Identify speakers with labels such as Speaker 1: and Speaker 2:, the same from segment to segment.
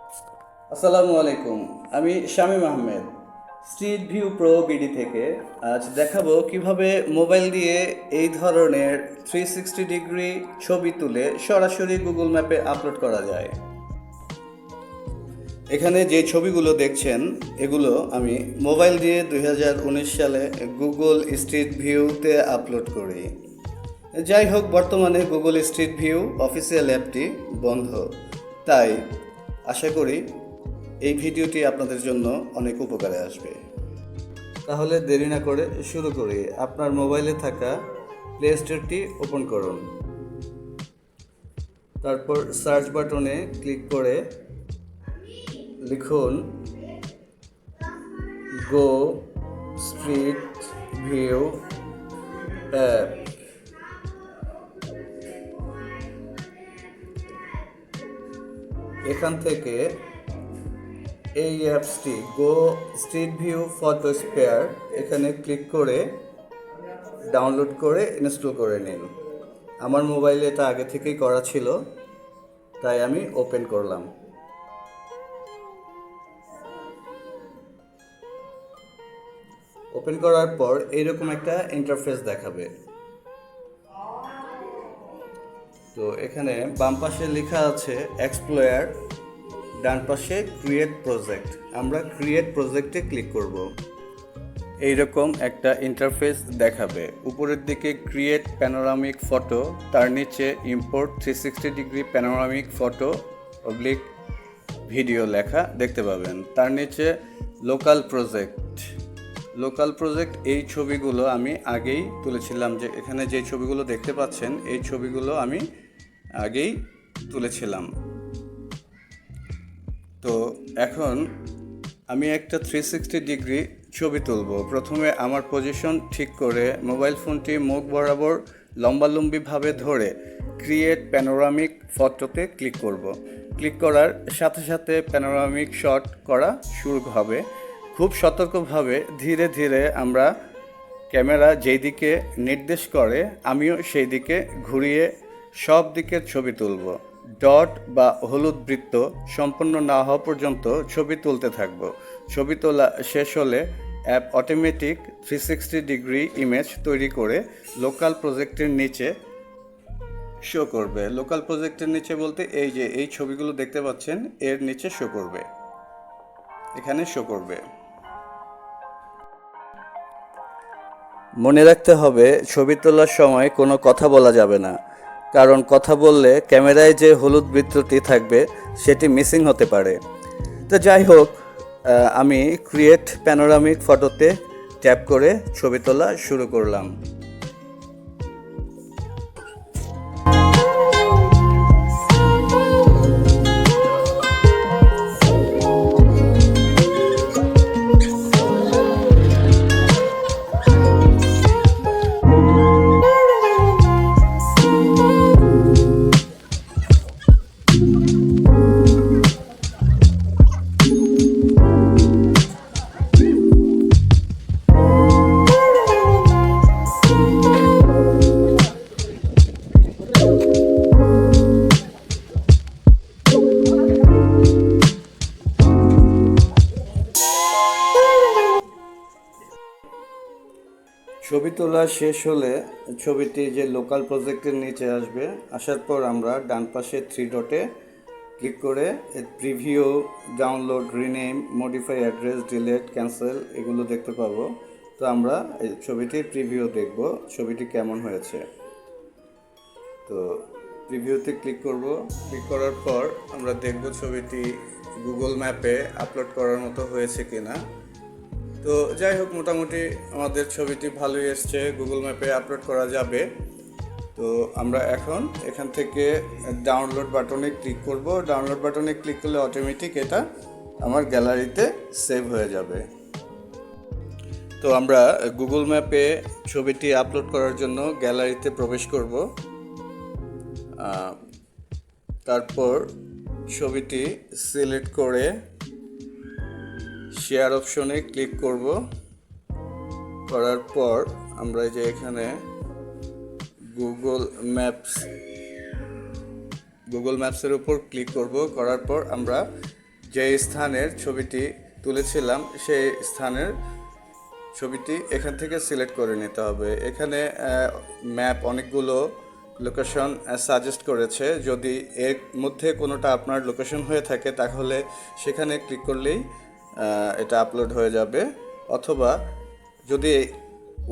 Speaker 1: আসসালামু আলাইকুম। আমি Shamim Ahmed, street view pro BD থেকে। আজ দেখাবো কিভাবে মোবাইল দিয়ে এই ধরনের 360 ডিগ্রি ছবি তুলে সরাসরি গুগল ম্যাপে আপলোড করা যায়। এখানে যে ছবিগুলো দেখছেন এগুলো আমি মোবাইল দিয়ে 2019 সালে গুগল স্ট্রিট ভিউতে আপলোড করি। যাই হোক, বর্তমানে গুগল স্ট্রিট ভিউ অফিসিয়াল অ্যাপটি বন্ধ, তাই আশা করি এই ভিডিওটি আপনাদের জন্য অনেক উপকারে আসবে। তাহলে দেরি না করে শুরু করি। আপনার মোবাইলে থাকা প্লে স্টোরটি ওপেন করুন, তারপর সার্চ বাটনে ক্লিক করে লিখুন গো স্ট্রিট ভিউ অ্যাপ। এখান থেকে এই অ্যাপসটি গো স্ট্রিট ভিউ ফটো স্পেয়ার এখানে ক্লিক করে ডাউনলোড করে ইনস্টল করে নিন। আমার মোবাইলে এটা আগে থেকেই করা ছিল, তাই আমি ওপেন করলাম। ওপেন করার পর এইরকম একটা ইন্টারফেস দেখাবে। তো এখানে বাম পাশে লেখা আছে এক্সপ্লোয়ার, ডান পাশে ক্রিয়েট প্রজেক্ট। আমরা ক্রিয়েট প্রজেক্টে ক্লিক করব। এইরকম একটা ইন্টারফেস দেখাবে। উপরের দিকে ক্রিয়েট প্যানোরামিক ফটো, তার নিচে import 360 degree panoramic photo oblique video লেখা দেখতে পাবেন। তার নিচে লোকাল প্রজেক্ট এই ছবিগুলো আমি আগেই তুলেছিলাম। যে এখানে যে ছবিগুলো দেখতে পাচ্ছেন এই ছবিগুলো আমি আগেই তুলেছিলাম। তো এখন আমি একটা 360 ডিগ্রি ছবি তুলব। প্রথমে আমার পজিশন ঠিক করে মোবাইল ফোনটি মুখ বরাবর লম্বালম্বিভাবে ধরে ক্রিয়েট প্যানোরামিক ফটোতে ক্লিক করব। ক্লিক করার সাথে সাথে প্যানোরামিক শট করা শুরু হবে। খুব সতর্কভাবে ধীরে ধীরে আমরা ক্যামেরা যেই দিকে নির্দেশ করে আমিও সেই দিকে ঘুরিয়ে সব দিকের ছবি তুলব। ডট বা হলুদ বৃত্ত সম্পন্ন না হওয়া পর্যন্ত ছবি তুলতে থাকব। ছবি তোলা শেষ হলে অ্যাপ অটোমেটিক 360 ডিগ্রি ইমেজ তৈরি করে লোকাল প্রজেক্টের নিচে শো করবে। লোকাল প্রজেক্টের নিচে বলতে এই যে এই ছবিগুলো দেখতে পাচ্ছেন এর নিচে শো করবে, এখানে শো করবে। মনে রাখতে হবে ছবি তোলার সময় কোনো কথা বলা যাবে না, কারণ কথা বললে ক্যামেরায় যে হলুদ বৃত্তটি থাকবে সেটি মিসিং হতে পারে। তো যাই হোক, আমি ক্রিয়েট প্যানোরামিক ফটোতে ট্যাপ করে ছবি তোলা শুরু করলাম। ছবি তোলা শেষ হলে ছবিটি যে লোকাল প্রজেক্টের নিচে আসবে। আসার পর আমরা ডান পাশে 3 ডটে ক্লিক করে preview, download, rename, modify address, delete, cancel এগুলো দেখতে পাবো। তো আমরা এই ছবিটির প্রিভিউ দেখব ছবিটি কেমন হয়েছে। তো প্রিভিউতে ক্লিক করব। ক্লিক করার পর আমরা দেখব ছবিটি গুগল ম্যাপে আপলোড করার মতো হয়েছে কিনা। তো যাই হোক, মোটামুটি আমাদের ছবিটি ভালোই এসছে, গুগল ম্যাপে আপলোড করা যাবে। তো আমরা এখন এখান থেকে ডাউনলোড বাটনে ক্লিক করব। ডাউনলোড বাটনে ক্লিক করলে অটোমেটিক এটা আমার গ্যালারিতে সেভ হয়ে যাবে। তো আমরা গুগল ম্যাপে ছবিটি আপলোড করার জন্য গ্যালারিতে প্রবেশ করব। তারপর ছবিটি সিলেক্ট করে শেয়ার অপশনে ক্লিক করব। করার পর আমরা যে এখানে গুগল ম্যাপসের উপর ক্লিক করব। করার পর আমরা যে স্থানের ছবিটি তুলেছিলাম সেই স্থানের ছবিটি এখান থেকে সিলেক্ট করে নিতে হবে। এখানে ম্যাপ অনেকগুলো লোকেশন সাজেস্ট করেছে। যদি এর মধ্যে কোনোটা আপনার লোকেশন হয়ে থাকে তাহলে সেখানে ক্লিক করলেই এটা আপলোড হয়ে যাবে, অথবা যদি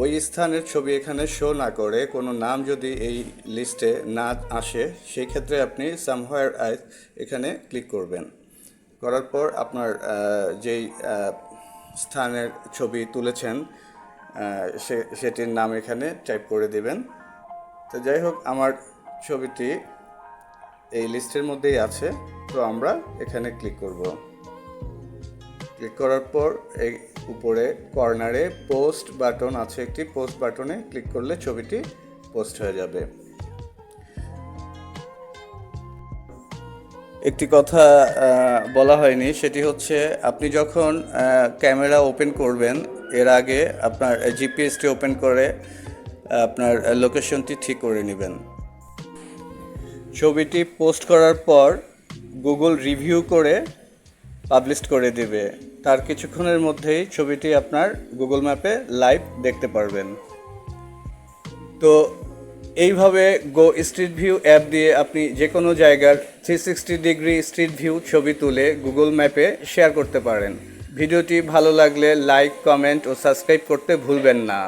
Speaker 1: ওই স্থানের ছবি এখানে শো না করে, কোনো নাম যদি এই লিস্টে না আসে, সেই ক্ষেত্রে আপনি সামহার আইস এখানে ক্লিক করবেন। করার পর আপনার যেই স্থানের ছবি তুলেছেন সেটির নাম এখানে টাইপ করে দিবেন। তো যাই হোক, আমার ছবিটি এই লিস্টের মধ্যেই আছে, তো আমরা এখানে ক্লিক করব। ক্লিক করার পর এই উপরে কর্নারে পোস্ট বাটন আছে, একটি পোস্ট বাটনে ক্লিক করলে ছবিটি পোস্ট হয়ে যাবে। একটি কথা বলা হয়নি, সেটি হচ্ছে আপনি যখন ক্যামেরা ওপেন করবেন এর আগে আপনার জিপিএসটি ওপেন করে আপনার লোকেশনটি ঠিক করে নেবেন। ছবিটি পোস্ট করার পর গুগল রিভিউ করে পাবলিশ করে দেবে। তার কিছুক্ষণের মধ্যেই ছবিটি আপনার গুগল ম্যাপে লাইভ দেখতে পারবেন। তো এইভাবে গো স্ট্রিট ভিউ অ্যাপ দিয়ে আপনি যে কোনো জায়গার 360 ডিগ্রি স্ট্রিট ভিউ ছবি তুলে গুগল ম্যাপে শেয়ার করতে পারেন। ভিডিওটি ভালো লাগলে লাইক, কমেন্ট ও সাবস্ক্রাইব করতে ভুলবেন না।